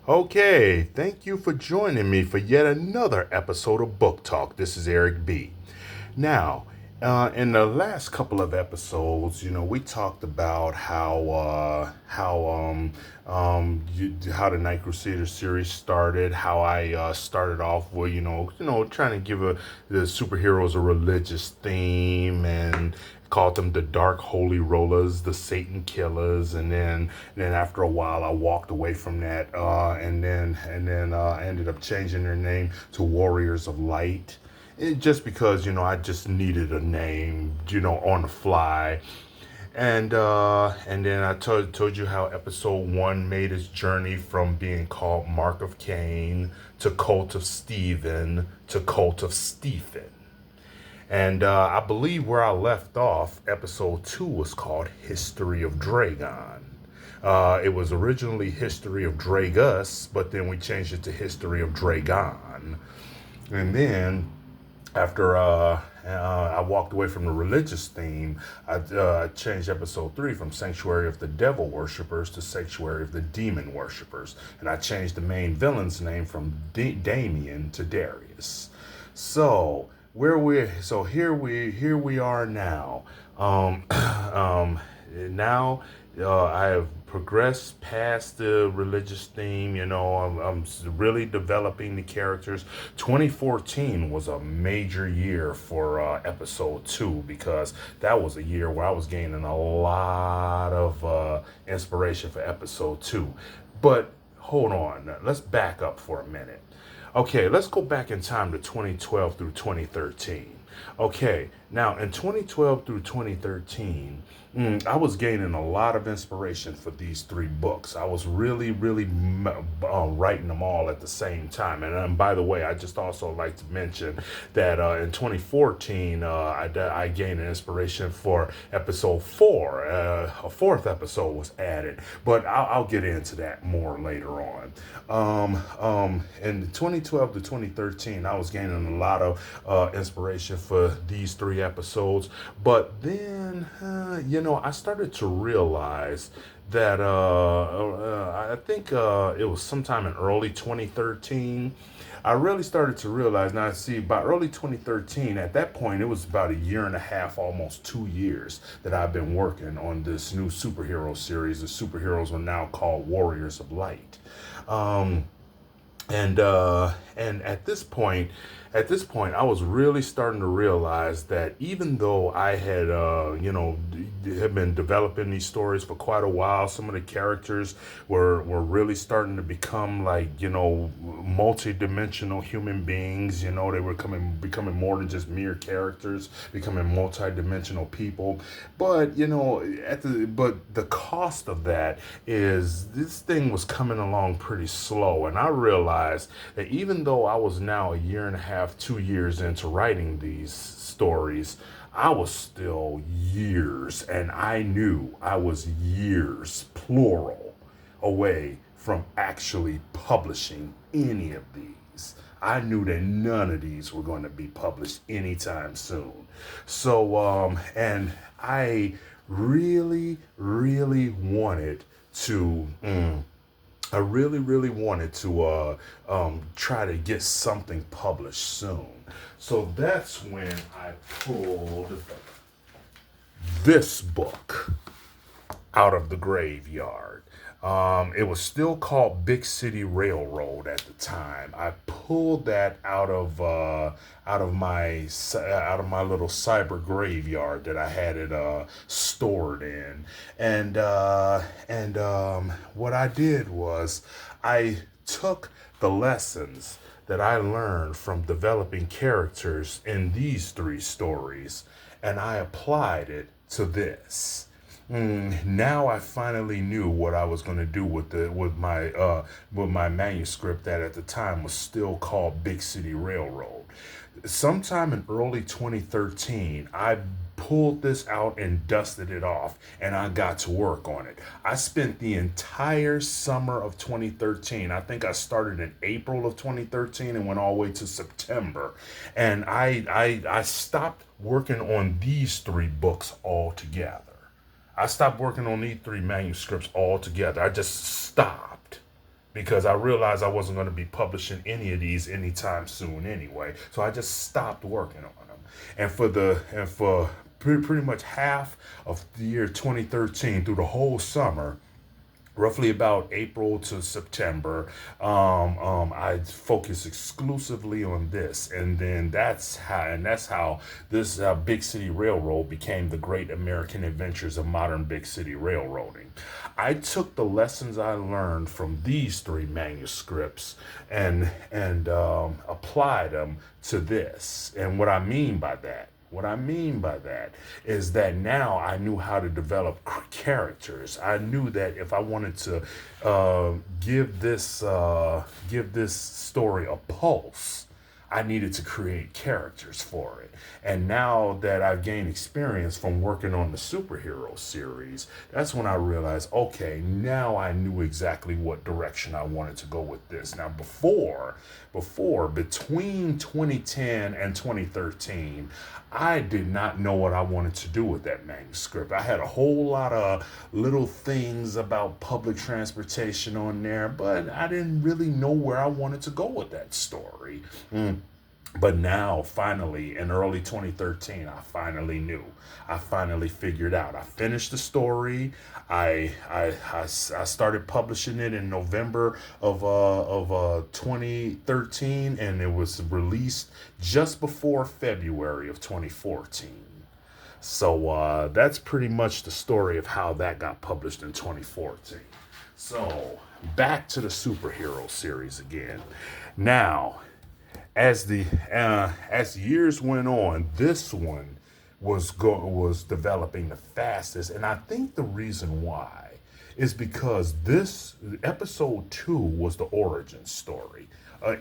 Okay, thank you for joining me for yet another episode of Book Talk. This is Eric B. Now, in the last couple of episodes, we talked about how the Night Crusaders series started, how I started off with trying to give the superheroes a religious theme and called them the Dark Holy Rollers, the Satan Killers, and then after a while I walked away from that, and then I ended up changing their name to Warriors of Light. Just because I just needed a name, on the fly, and then I told you how episode one made its journey from being called Mark of Cain to Cult of Stephen to Cult of Stephen. And I believe where I left off, episode two was called History of Dragon. It was originally History of Dragus, but then we changed it to History of Dragon. And then after I walked away from the religious theme, I changed episode three from Sanctuary of the Devil Worshippers to Sanctuary of the Demon Worshippers. And I changed the main villain's name from Damien to Darius. So here we are now. Now I have progressed past the religious theme. I'm really developing the characters. 2014 was a major year for episode two because that was a year where I was gaining a lot of inspiration for episode two. But hold on, let's back up for a minute. Okay, let's go back in time to 2012 through 2013. Okay, now in 2012 through 2013, I was gaining a lot of inspiration for these three books. I was really writing them all at the same time. And by the way, I just also like to mention that in 2014, I gained an inspiration for episode four. A fourth episode was added, but I'll get into that more later on. In 2012 to 2013, I was gaining a lot of inspiration for these three episodes. But then, I started to realize that I think it was sometime in early 2013. I really started to realize now. See, by early 2013, at that point, it was about a year and a half, almost 2 years, that I've been working on this new superhero series. The superheroes are now called Warriors of Light. Um, and at this point I was really starting to realize that even though I had had been developing these stories for quite a while, some of the characters were really starting to become like multi-dimensional human beings. They were becoming more than just mere characters, becoming multi-dimensional people. But the cost of that is this thing was coming along pretty slow, and I realized that even though I was now a year and a half, 2 years into writing these stories, I was still years, and I knew I was years, plural, away from actually publishing any of these. I knew that none of these were going to be published anytime soon. So, and I really wanted to. I really wanted to try to get something published soon. So that's when I pulled this book out of the graveyard. It was still called Big City Railroad at the time. I pulled that out of my little cyber graveyard that I had it stored in, and what I did was I took the lessons that I learned from developing characters in these three stories, and I applied it to this. Now I finally knew what I was going to do with my manuscript that at the time was still called Big City Railroad. Sometime in early 2013, I pulled this out and dusted it off, and I got to work on it. I spent the entire summer of 2013. I think I started in April of 2013 and went all the way to September. And I stopped working on these three books altogether. I stopped working on these three manuscripts altogether. I just stopped. because I realized I wasn't going to be publishing any of these anytime soon anyway. So I just stopped working on them. And for pretty much half of the year 2013 through the whole summer, roughly about April to September, I focus exclusively on this, and then that's how this Big City Railroad became the Great American Adventures of Modern Big City Railroading. I took the lessons I learned from these three manuscripts and applied them to this. And what I mean by that is that now I knew how to develop characters. I knew that if I wanted to give this story a pulse, I needed to create characters for it. And now that I've gained experience from working on the superhero series, that's when I realized, okay, now I knew exactly what direction I wanted to go with this. Now, between 2010 and 2013, I did not know what I wanted to do with that manuscript. I had a whole lot of little things about public transportation on there, but I didn't really know where I wanted to go with that story. But now, finally, in early 2013, I finally knew. I finally figured out. I finished the story. I started publishing it in November of 2013, and it was released just before February of 2014. So that's pretty much the story of how that got published in 2014. So back to the superhero series again. Now, as years went on, this one was developing the fastest, and I think the reason why is because this episode 2 was the origin story.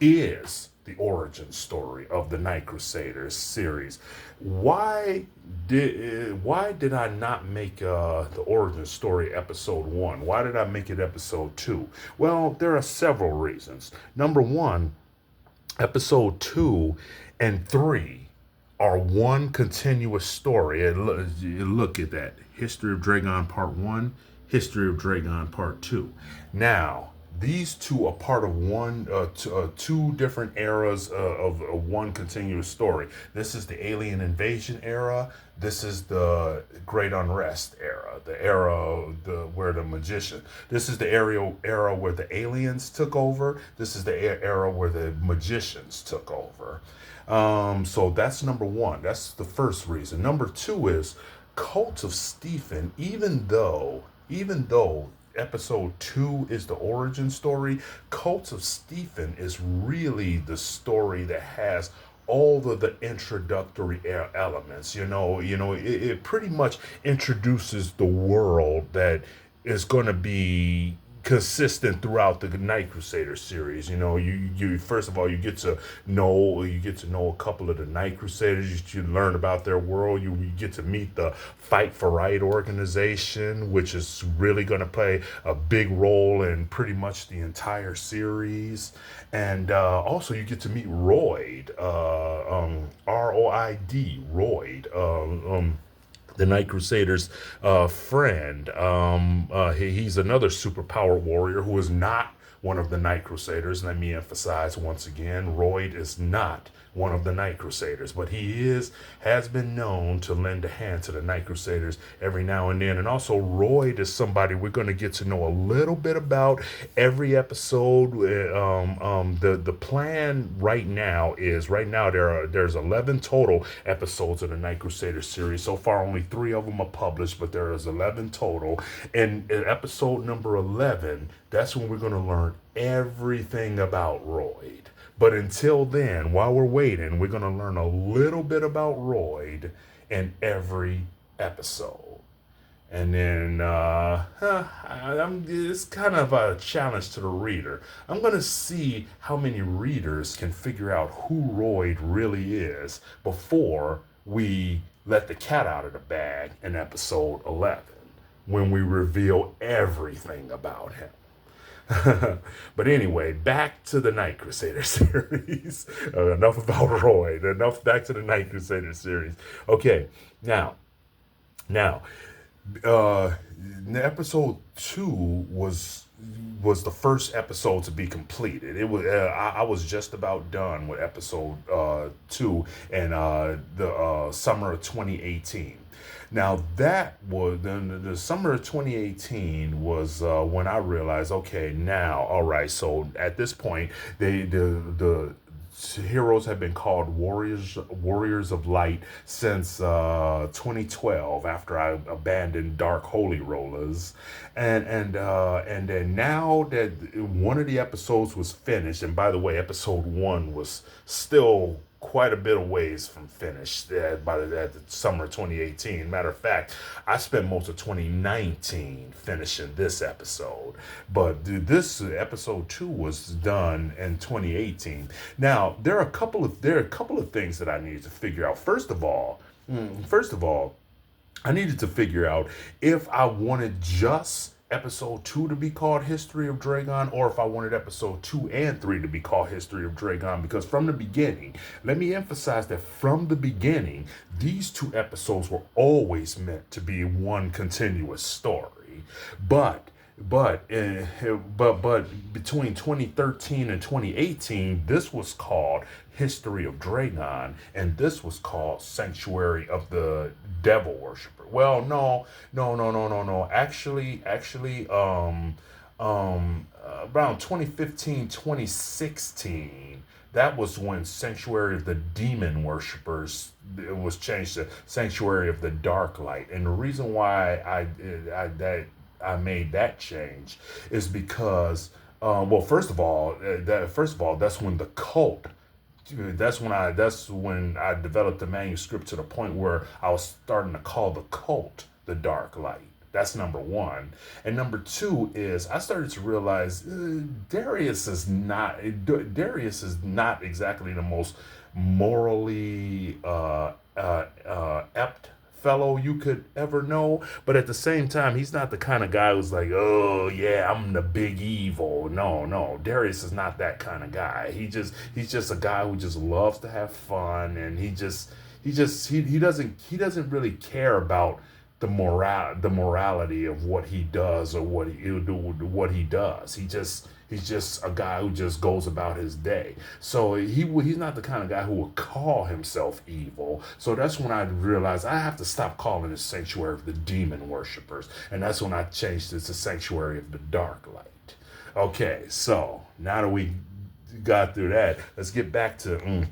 Is the origin story of the Night Crusaders series. Why did I not make the origin story episode 1? Why did I make it episode 2? Well, there are several reasons. Number one, episode 2 and 3 are one continuous story. And look at that. History of Dragon Part 1, History of Dragon Part 2. Now, these two are part of two different eras of one continuous story. This is the alien invasion era. This is the Great Unrest era, the era where the magician. This is the era where the aliens took over. This is the era where the magicians took over. So that's number one. That's the first reason. Number two is Cult of Stephen. Even though episode 2 is the origin story, Cult of Stephen is really the story that has all of the introductory elements. It pretty much introduces the world that is going to be consistent throughout the Night Crusader series. You first of all, you get to know a couple of the Night Crusaders. You learn about their world. You get to meet the Fight for Right organization, which is really going to play a big role in pretty much the entire series. And also you get to meet Royd, Roid, the Night Crusader's friend. He's another superpower warrior who is not one of the Night Crusaders. Let me emphasize once again, Royd is not one of the Night Crusaders, but he has been known to lend a hand to the Night Crusaders every now and then. And also, Royd is somebody we're going to get to know a little bit about every episode. The plan right now there's 11 total episodes of the Night Crusader series. So far, only 3 of them are published, but there is 11 total. And in episode number 11, that's when we're going to learn everything about Royd. But until then, while we're waiting, we're going to learn a little bit about Royd in every episode. And then it's kind of a challenge to the reader. I'm going to see how many readers can figure out who Royd really is before we let the cat out of the bag in episode 11, when we reveal everything about him. But anyway, back to the Night Crusader series. Enough about Royd. Back to the Night Crusader series. Okay, now, uh, episode two was the first episode to be completed. It was I was just about done with episode two in the summer of 2018. Now that was the summer of 2018 was when I realized, okay, now all right. So at this point, the heroes have been called warriors of light since 2012 after I abandoned dark holy rollers, and then now that one of the episodes was finished, and by the way, episode one was still quite a bit of ways from finished by the summer 2018. Matter of fact, I spent most of 2019 finishing this episode, but this episode two was done in 2018. Now there are a couple of things that I needed to figure out. First of all, I needed to figure out if I wanted just episode two to be called History of Dragon, or if I wanted episode two and three to be called History of Dragon. Because from the beginning, let me emphasize that from the beginning, these two episodes were always meant to be one continuous story. But but between 2013 and 2018, this was called History of Dragon, and this was called Sanctuary of the Devil Worshipper. Well, no. Around 2015, 2016, that was when Sanctuary of the Demon Worshippers, it was changed to Sanctuary of the Dark Light. And the reason why I made that change is because, well, first of all, that's when the cult. That's when I developed the manuscript to the point where I was starting to call the cult the Dark Light. That's number one. And number two is I started to realize Darius is not exactly the most morally apt fellow you could ever know, but at the same time, he's not the kind of guy who's like, oh yeah, I'm the big evil. No, Darius is not that kind of guy. He's just a guy who just loves to have fun, and he doesn't really care about the morality of what he does or what he does. He's just a guy who just goes about his day. So he's not the kind of guy who would call himself evil. So that's when I realized I have to stop calling it Sanctuary of the Demon Worshippers, and that's when I changed it to Sanctuary of the Dark Light. Okay, so now that we got through that, let's get back to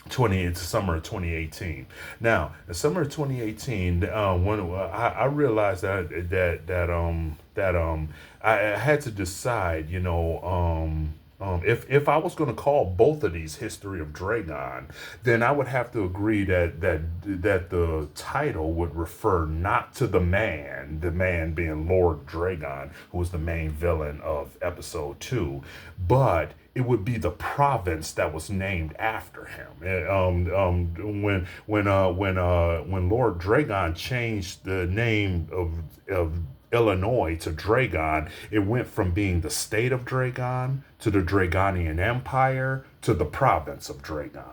20 it's the summer of 2018. Now the summer of 2018, when I realized that I had to decide, if I was going to call both of these History of Dragon, then I would have to agree that the title would refer not to the man being Lord Dragon, who was the main villain of episode two, but it would be the province that was named after him. When Lord Dragon changed the name of Illinois to Dragon, it went from being the state of Dragon to the Dragonian Empire to the province of Dragon.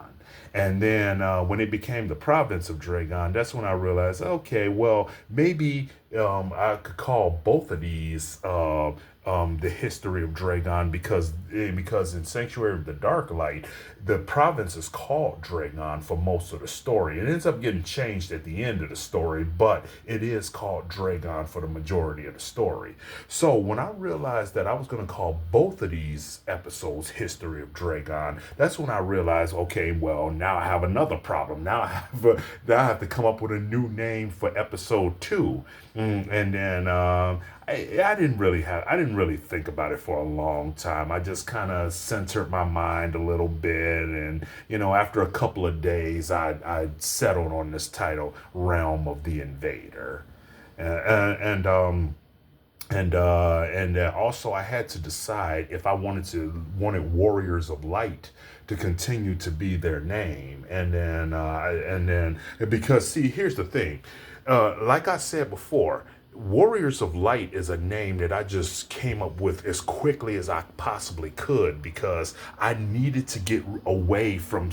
And then when it became the province of Dragon, that's when I realized, okay, well, maybe I could call both of these the history of Dragon, because in Sanctuary of the Dark Light, the province is called Dragon for most of the story. It ends up getting changed at the end of the story, but it is called Dragon for the majority of the story. So when I realized that I was going to call both of these episodes History of Dragon, that's when I realized, okay, well, now I have another problem. Now I have to come up with a new name for episode two. And then I didn't really think about it for a long time. I just kind of centered my mind a little bit, and after a couple of days, I settled on this title, Realm of the Invader, and also I had to decide if I wanted Warriors of Light to continue to be their name, and then because, see, here's the thing, like I said before, Warriors of Light is a name that I just came up with as quickly as I possibly could because I needed to get away from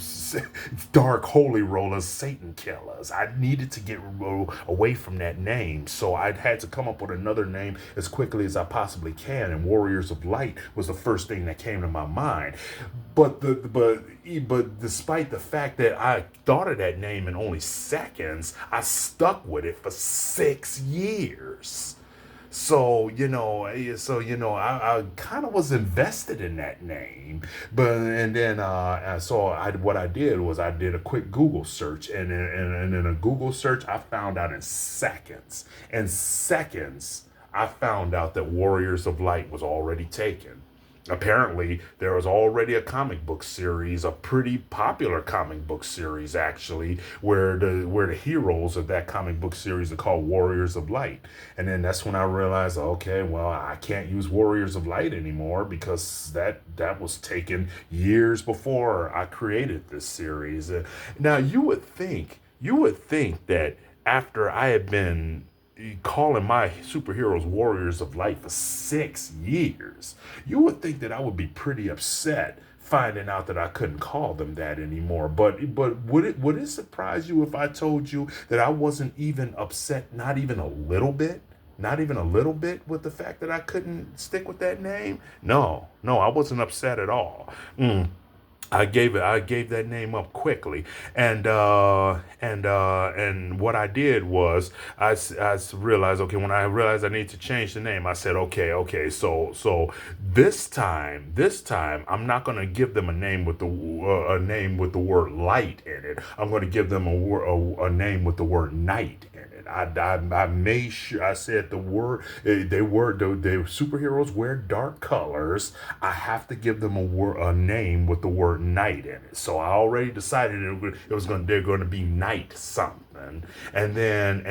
dark holy rollers, Satan killers. I needed to get away from that name. So I had to come up with another name as quickly as I possibly can. And Warriors of Light was the first thing that came to my mind. But despite the fact that I thought of that name in only seconds, I stuck with it for 6 years. I kind of was invested in that name, but and then what I did was I did a quick Google search, and in a Google search I found out in seconds I found out that Warriors of Light was already taken. Apparently, there was already a comic book series, a pretty popular comic book series actually, where the heroes of that comic book series are called Warriors of Light. And then that's when I realized, okay, well, I can't use Warriors of Light anymore because that was taken years before I created this series. Now you would think that after I had been calling my superheroes Warriors of Light for 6 years, you would think that I would be pretty upset finding out that I couldn't call them that anymore. But would it surprise you if I told you that I wasn't even upset, not even a little bit? Not even a little bit with the fact that I couldn't stick with that name? No, I wasn't upset at all. I gave that name up quickly, and what I did was I realized, okay, when I realized I need to change the name, I said, okay, so this time I'm not gonna give them a name with the word light in it. I'm gonna give them a name with the word night in it. I made sure I said the word they superheroes wear dark colors. I have to give them a name with the word night in it. So I already decided they're going to be night something. And then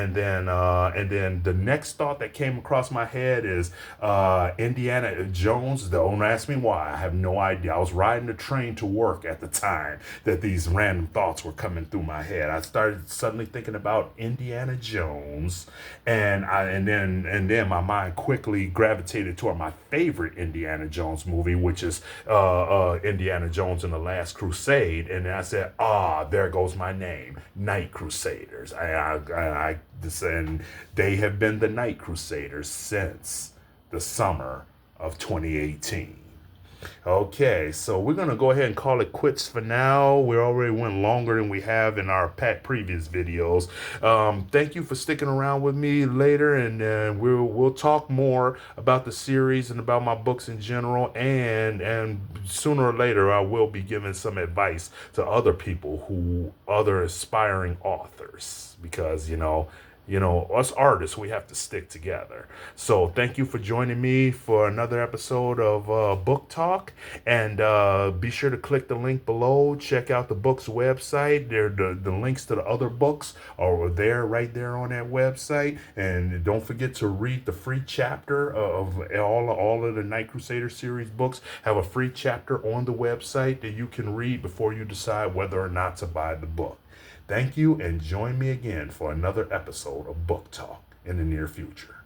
the next thought that came across my head is Indiana Jones. Don't ask me why. I have no idea. I was riding the train to work at the time that these random thoughts were coming through my head. I started suddenly thinking about Indiana Jones, and then my mind quickly gravitated toward my favorite Indiana Jones movie, which is Indiana Jones and the Last Crusade. And then I said, there goes my name, Night Crusaders. And they have been the Night Crusaders since the summer of 2018. Okay, so we're going to go ahead and call it quits for now. We already went longer than we have in our previous videos. Thank you for sticking around with me later, and we'll talk more about the series and about my books in general, and sooner or later I will be giving some advice to other people, other aspiring authors, because us artists, we have to stick together. So thank you for joining me for another episode of Book Talk. And be sure to click the link below. Check out the book's website. The links to the other books are right there on that website. And don't forget to read the free chapter of all of the Night Crusader series books. Have a free chapter on the website that you can read before you decide whether or not to buy the book. Thank you, and join me again for another episode of Book Talk in the near future.